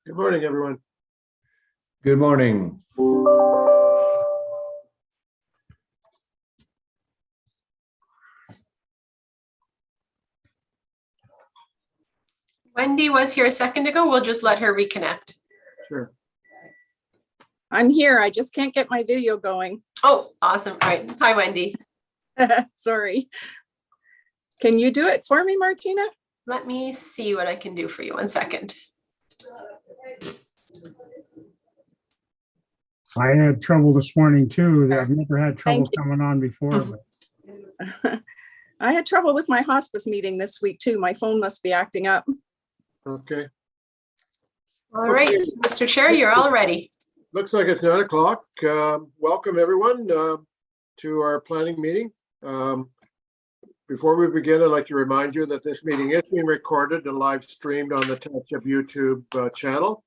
Good morning, everyone. Good morning. Wendy was here a second ago. We'll just let her reconnect. Sure. I'm here. I just can't get my video going. Oh, awesome. All right. Hi, Wendy. Sorry. Can you do it for me, Martina? Let me see what I can do for you. 1 second. I had trouble this morning too. I've never had trouble Thank you. coming on before. But I had trouble with my hospice meeting this week too. My phone must be acting up. Okay. All right, Mr. Chair, you're all ready. Looks like it's 9 o'clock. Welcome, everyone, to our planning meeting. Before we begin, I'd like to remind you that this meeting is being recorded and live streamed on the Township YouTube channel.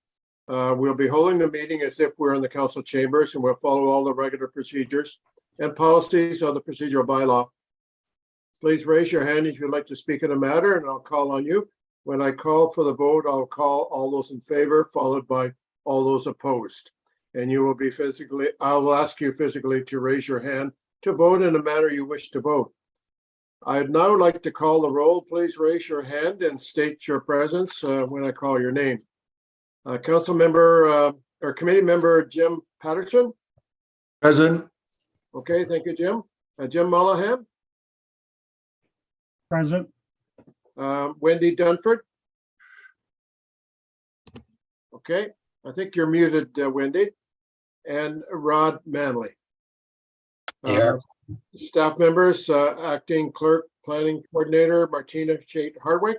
We'll be holding the meeting as if we're in the council chambers, and we'll follow all the regular procedures and policies of the procedural bylaw. Please raise your hand if you'd like to speak in a matter, and I'll call on you. When I call for the vote, I'll call all those in favor, followed by all those opposed. And you will be I will ask you physically to raise your hand to vote in the manner you wish to vote. I'd now like to call the roll. Please raise your hand and state your presence when I call your name. Council member or committee member Jim Patterson. Present. Okay, thank you, Jim. Jim Mullahan. present, Wendy Dunford. Okay, I think you're muted, Wendy. And Rod Manley. Here. Staff members, acting clerk, planning coordinator Martina Chait Hardwick.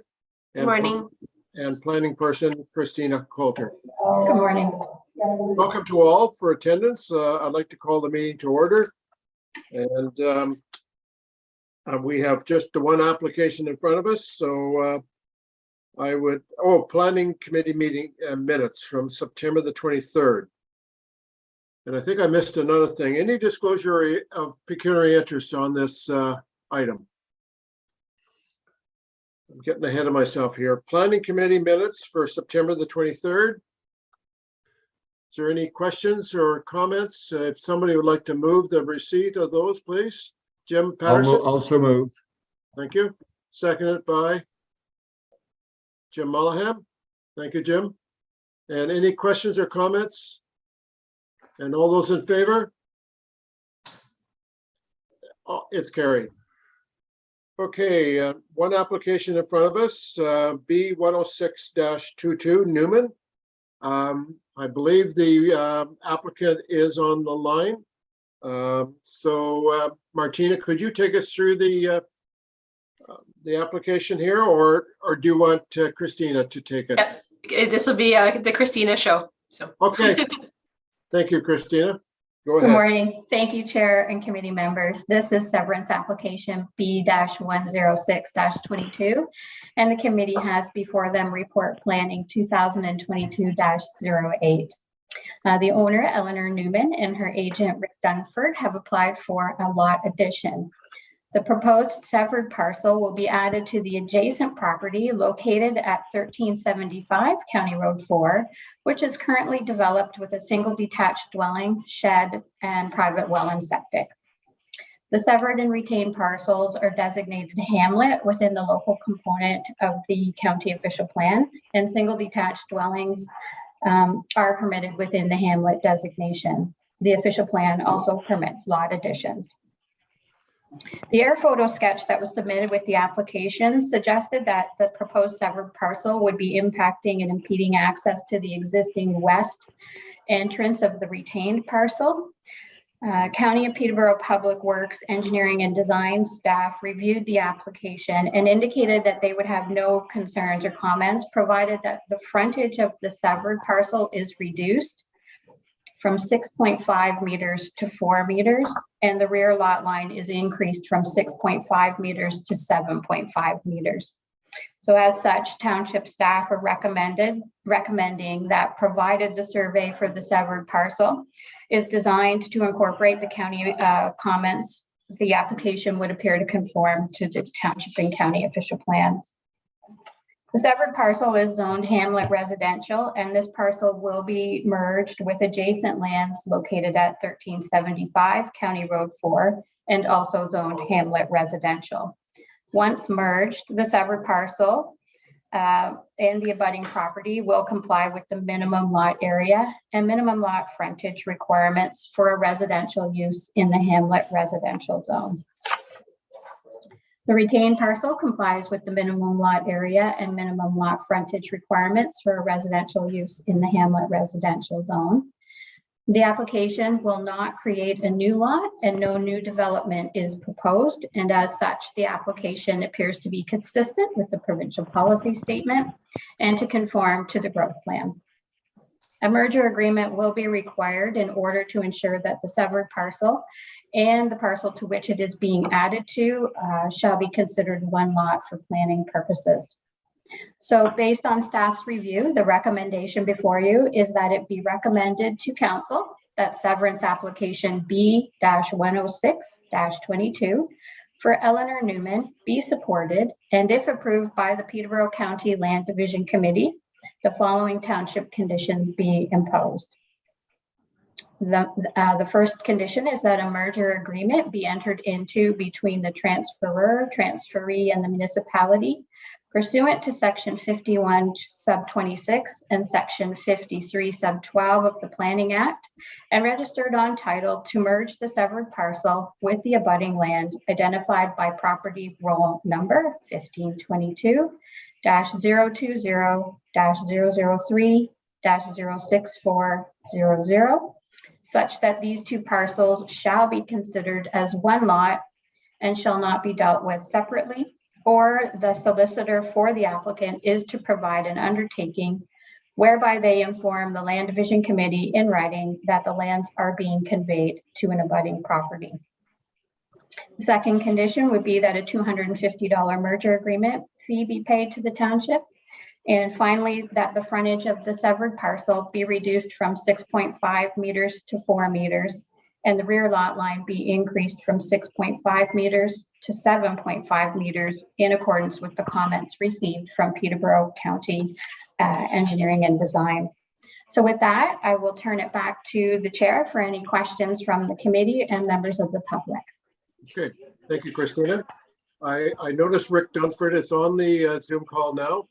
Good morning. And planning person Christina Coulter. Good morning. Welcome to all for attendance. I'd like to call the meeting to order. And we have just the one application in front of us. So planning committee meeting minutes from September the 23rd. And I think I missed another thing. Any disclosure of pecuniary interest on this item? I'm getting ahead of myself here. Planning committee minutes for September the 23rd. Is there any questions or comments? If somebody would like to move the receipt of those, please. Jim Patterson. Also move. Thank you. Seconded by Jim Mullahan. Thank you, Jim. And any questions or comments? And all those in favor? Oh, it's carried. Okay, one application in front of us, B106-22 Newman. I believe the applicant is on the line. So Martina, could you take us through the application here, or do you want Christina to take it? Yep. This will be the Christina show. So Okay. Thank you, Christina. Go ahead. Good morning. Thank you, Chair and committee members. This is severance application B-106-22, and the committee has before them report planning 2022-08. The owner, Eleanor Newman, and her agent, Rick Dunford, have applied for a lot addition. The proposed severed parcel will be added to the adjacent property located at 1375 County Road 4, which is currently developed with a single detached dwelling, shed, and private well and septic. The severed and retained parcels are designated hamlet within the local component of the county official plan, and single detached dwellings are permitted within the hamlet designation. The official plan also permits lot additions. The air photo sketch that was submitted with the application suggested that the proposed severed parcel would be impacting and impeding access to the existing west entrance of the retained parcel. County of Peterborough Public Works Engineering and Design staff reviewed the application and indicated that they would have no concerns or comments, provided that the frontage of the severed parcel is reduced from 6.5 meters to 4 meters, and the rear lot line is increased from 6.5 meters to 7.5 meters. So as such, township staff are recommending that, provided the survey for the severed parcel is designed to incorporate the county comments, the application would appear to conform to the township and county official plans. The severed parcel is zoned hamlet residential, and this parcel will be merged with adjacent lands located at 1375 County Road 4 and also zoned hamlet residential. Once merged, the severed parcel and the abutting property will comply with the minimum lot area and minimum lot frontage requirements for a residential use in the hamlet residential zone. The retained parcel complies with the minimum lot area and minimum lot frontage requirements for a residential use in the hamlet residential zone. The application will not create a new lot and no new development is proposed. And as such, the application appears to be consistent with the provincial policy statement and to conform to the growth plan. A merger agreement will be required in order to ensure that the severed parcel and the parcel to which it is being added to shall be considered one lot for planning purposes. So based on staff's review, the recommendation before you is that it be recommended to council that severance application B-106-22 for Eleanor Newman be supported, and if approved by the Peterborough County Land Division Committee, the following township conditions be imposed. The first condition is that a merger agreement be entered into between the transferor, transferee, and the municipality pursuant to section 51 sub 26 and section 53 sub 12 of the Planning Act, and registered on title to merge the severed parcel with the abutting land identified by property roll number 1522-020-003-06400, such that these two parcels shall be considered as one lot and shall not be dealt with separately, or the solicitor for the applicant is to provide an undertaking whereby they inform the Land Division Committee in writing that the lands are being conveyed to an abutting property. The second condition would be that a $250 merger agreement fee be paid to the township. And finally, that the frontage of the severed parcel be reduced from 6.5 meters to 4 meters, and the rear lot line be increased from 6.5 meters to 7.5 meters in accordance with the comments received from Peterborough County Engineering and Design. So with that, I will turn it back to the chair for any questions from the committee and members of the public. Okay, thank you, Christina. I noticed Rick Dunford is on the Zoom call now.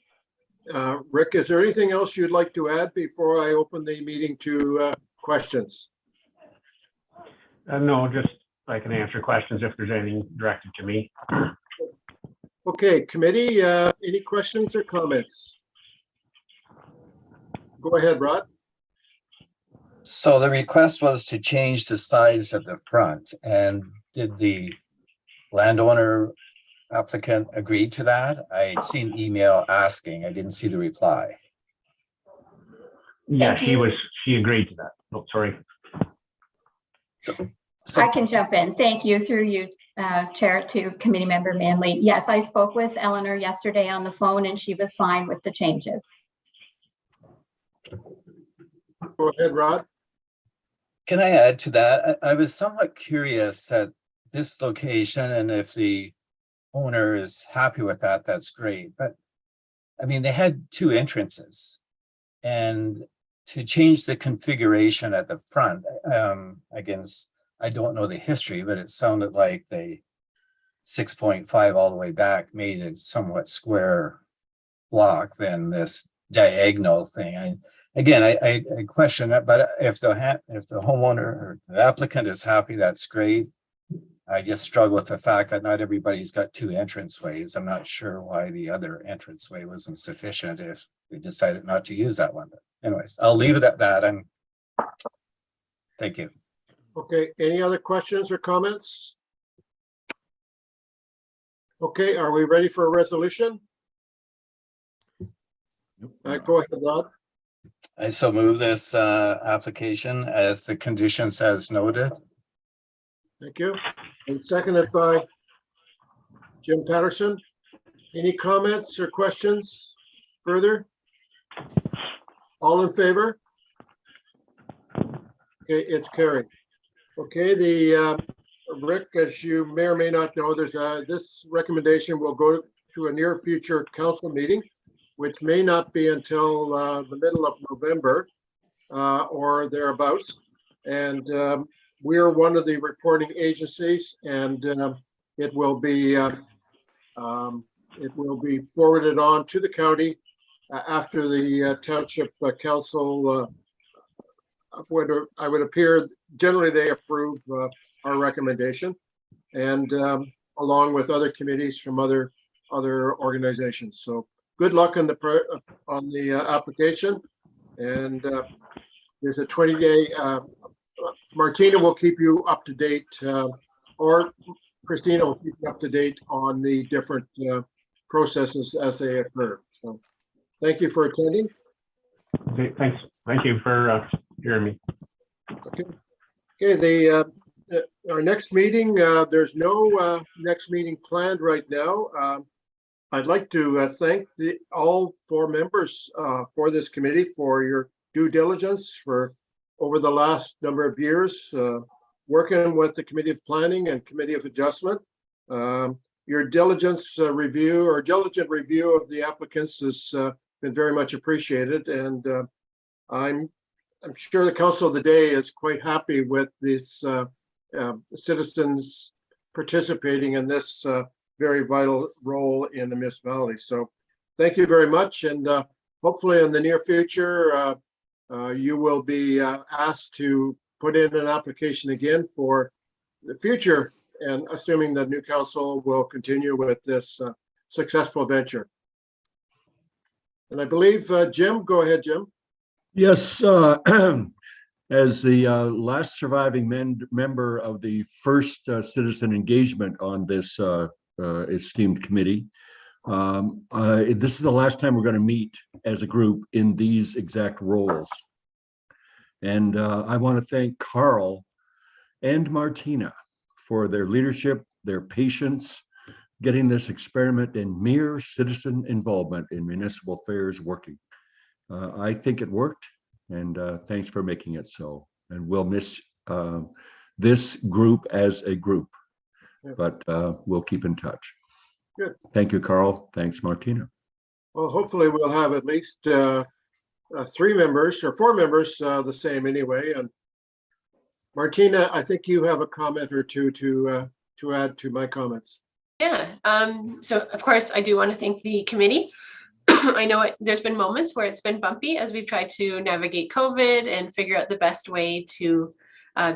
Rick, is there anything else you'd like to add before I open the meeting to questions? No, just I can answer questions if there's anything directed to me. Okay, committee, any questions or comments? Go ahead, Rod. So the request was to change the size of the front, and did the landowner applicant agree to that? I had seen email asking, I didn't see the reply. Yeah, Thank you. she agreed to that. Oh, sorry. I can jump in. Thank you through you, Chair, to Committee Member Manley. Yes, I spoke with Eleanor yesterday on the phone and she was fine with the changes. Go ahead, Rod. Can I add to that? I was somewhat curious at this location, and if the owner is happy with that, that's great. But I mean, they had two entrances, and to change the configuration at the front, again, I don't know the history, but it sounded like they 6.5 all the way back made it somewhat square block than this diagonal thing. I question that, but if the homeowner or the applicant is happy, that's great. I just struggle with the fact that not everybody's got two entranceways. I'm not sure why the other entranceway wasn't sufficient if we decided not to use that one. But anyways, I'll leave it at that. And thank you. Okay, any other questions or comments? Okay, are we ready for a resolution? Go ahead, Rod. I so move this application as the conditions as noted. Thank you. And seconded by Jim Patterson. Any comments or questions further? All in favor? Okay, it's carried. Okay, Rick, as you may or may not know, there's this recommendation will go to a near future council meeting, which may not be until the middle of November or thereabouts. And we're one of the reporting agencies, and it will be forwarded on to the county after the township council I would appear, generally they approve our recommendation, and along with other committees from other organizations. So good luck on the application, and there's a 20-day. Martina will keep you up to date, or Christina will keep you up to date on the different processes as they occur. So thank you for attending. Okay, thanks. Thank you for hearing me. Okay, our next meeting, there's no next meeting planned right now. I'd like to thank all 4 members for this committee for your due diligence for over the last number of years, working with the Committee of Planning and Committee of Adjustment. Your diligent review of the applicants has been very much appreciated, and I'm sure the Council of the Day is quite happy with this citizens participating in this very vital role in the municipality. So thank you very much, and hopefully in the near future you will be asked to put in an application again for the future, and assuming the new council will continue with this successful venture. And I believe Jim, go ahead, Jim. Yes, as the last surviving member of the first citizen engagement on this esteemed committee, this is the last time we're going to meet as a group in these exact roles. And I want to thank Carl and Martina for their leadership, their patience, getting this experiment in mere citizen involvement in municipal affairs working. I think it worked, and thanks for making it so. And we'll miss this group as a group, but we'll keep in touch. Good. Thank you, Carl. Thanks, Martina. Well, hopefully we'll have at least 3 members or 4 members the same anyway. And Martina, I think you have a comment or two to add to my comments. Yeah, so of course, I do want to thank the committee. I know there's been moments where it's been bumpy as we've tried to navigate COVID and figure out the best way to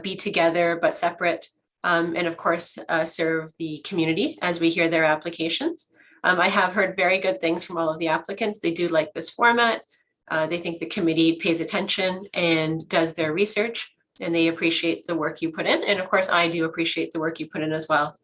be together but separate, and of course, serve the community as we hear their applications. I have heard very good things from all of the applicants. They do like this format. They think the committee pays attention and does their research, and they appreciate the work you put in. And of course, I do appreciate the work you put in as well.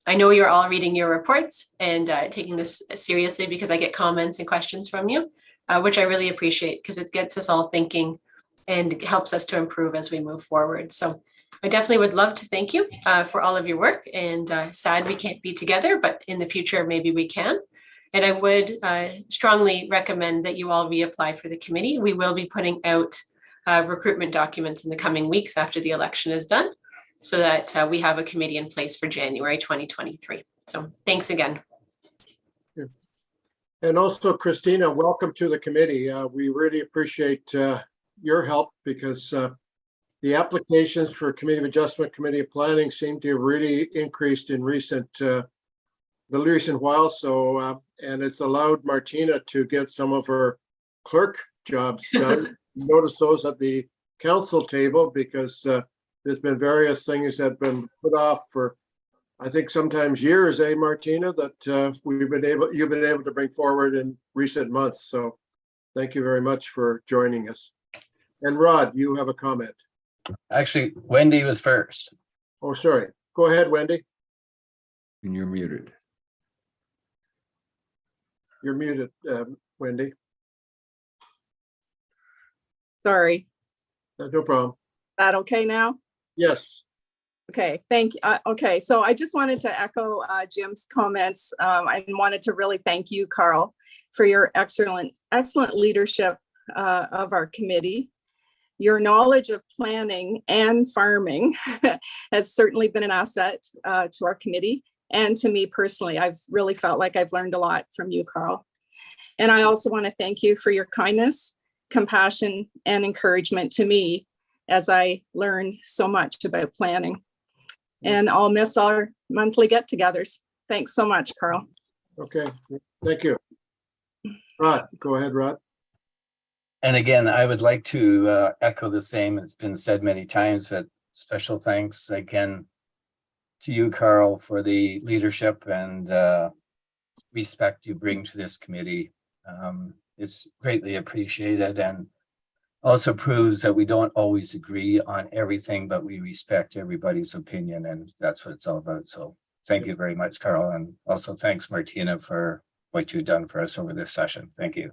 I know you're all reading your reports and taking this seriously, because I get comments and questions from you, which I really appreciate, because it gets us all thinking and helps us to improve as we move forward. So I definitely would love to thank you for all of your work, and sad we can't be together, but in the future, maybe we can. And I would strongly recommend that you all reapply for the committee. We will be putting out recruitment documents in the coming weeks after the election is done, so that we have a committee in place for January 2023. So thanks again. And also, Christina, welcome to the committee. We really appreciate your help, because the applications for Committee of Adjustment, Committee of Planning seem to have really increased in the recent while. So, and it's allowed Martina to get some of her clerk jobs done. Notice those at the council table, because there's been various things that have been put off for, I think, sometimes years, Martina, that you've been able to bring forward in recent months. So thank you very much for joining us. And Rod, you have a comment. Actually, Wendy was first. Oh, sorry. Go ahead, Wendy. And you're muted. You're muted, Wendy. Sorry. No problem. Is that okay now? Yes. Okay, thank you. Okay, so I just wanted to echo Jim's comments. I wanted to really thank you, Carl, for your excellent leadership of our committee. Your knowledge of planning and farming has certainly been an asset to our committee and to me personally. I've really felt like I've learned a lot from you, Carl. And I also want to thank you for your kindness, compassion, and encouragement to me as I learn so much about planning. And I'll miss our monthly get-togethers. Thanks so much, Carl. Okay, thank you. Rod, go ahead, Rod. And again, I would like to echo the same. It's been said many times, but special thanks again to you, Carl, for the leadership and respect you bring to this committee. It's greatly appreciated and also proves that we don't always agree on everything, but we respect everybody's opinion, and that's what it's all about. So thank you very much, Carl. And also thanks, Martina, for what you've done for us over this session. Thank you.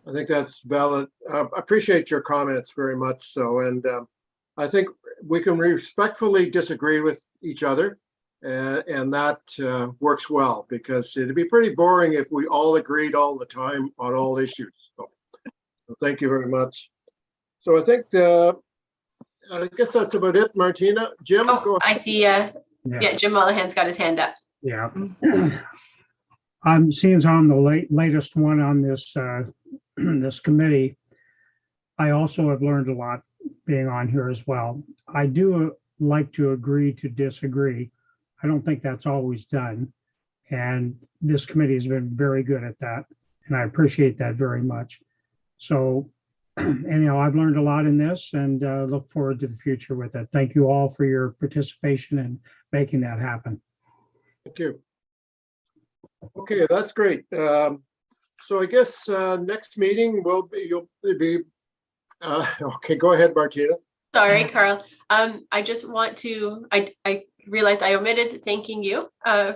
I think that's valid. I appreciate your comments very much so. And I think we can respectfully disagree with each other. And that works well, because it'd be pretty boring if we all agreed all the time on all issues. So thank you very much. So I think I guess that's about it, Martina. Jim, go Oh, ahead. I see. Yeah, Jim Mullahan's got his hand up. Yeah. I'm seeing on the latest one on this this committee. I also have learned a lot being on here as well. I do like to agree to disagree. I don't think that's always done. And this committee has been very good at that. And I appreciate that very much. So anyhow, I've learned a lot in this and look forward to the future with it. Thank you all for your participation in making that happen. Thank you. Okay, that's great. So I guess next meeting will be, you'll be, okay, go ahead, Martina. Sorry, Carl. I just want to, I realized I omitted thanking you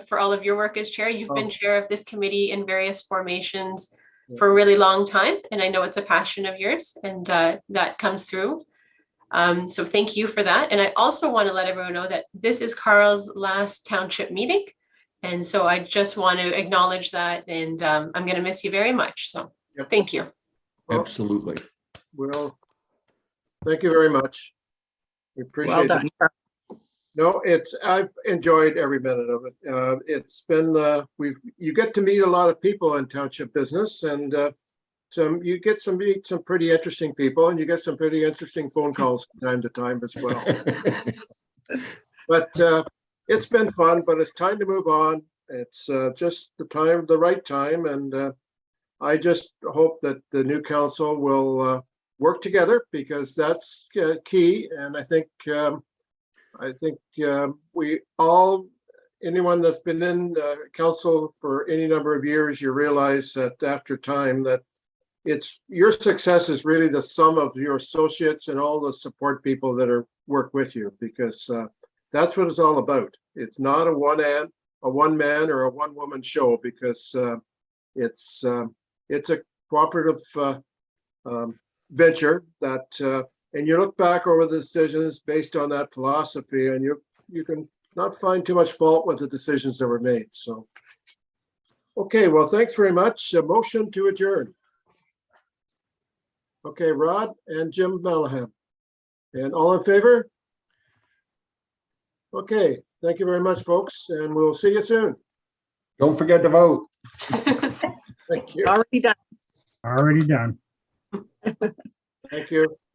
for all of your work as chair. You've been chair of this committee in various formations for a really long time, and I know it's a passion of yours, and that comes through. So thank you for that. And I also want to let everyone know that this is Carl's last township meeting. And so I just want to acknowledge that, and I'm going to miss you very much. So thank you. Well, Absolutely. well, thank you very much. We appreciate Well it. done, Carl. No, I've enjoyed every minute of it. It's been, you get to meet a lot of people in township business, and you get to meet some pretty interesting people, and you get some pretty interesting phone calls from time to time as well. But it's been fun, but it's time to move on. It's just the right time. And I just hope that the new council will work together, because that's key. And I think we all, anyone that's been in council for any number of years, you realize that after time that your success is really the sum of your associates and all the support people that work with you, because that's what it's all about. It's not a one man or a one woman show, because it's a cooperative venture that and you look back over the decisions based on that philosophy, and you can not find too much fault with the decisions that were made. So, okay, well, thanks very much. A motion to adjourn. Okay, Rod and Jim Mallahan. And all in favor? Okay, thank you very much, folks, and we'll see you soon. Don't forget to vote. Thank you. Already done. Already done. Thank you.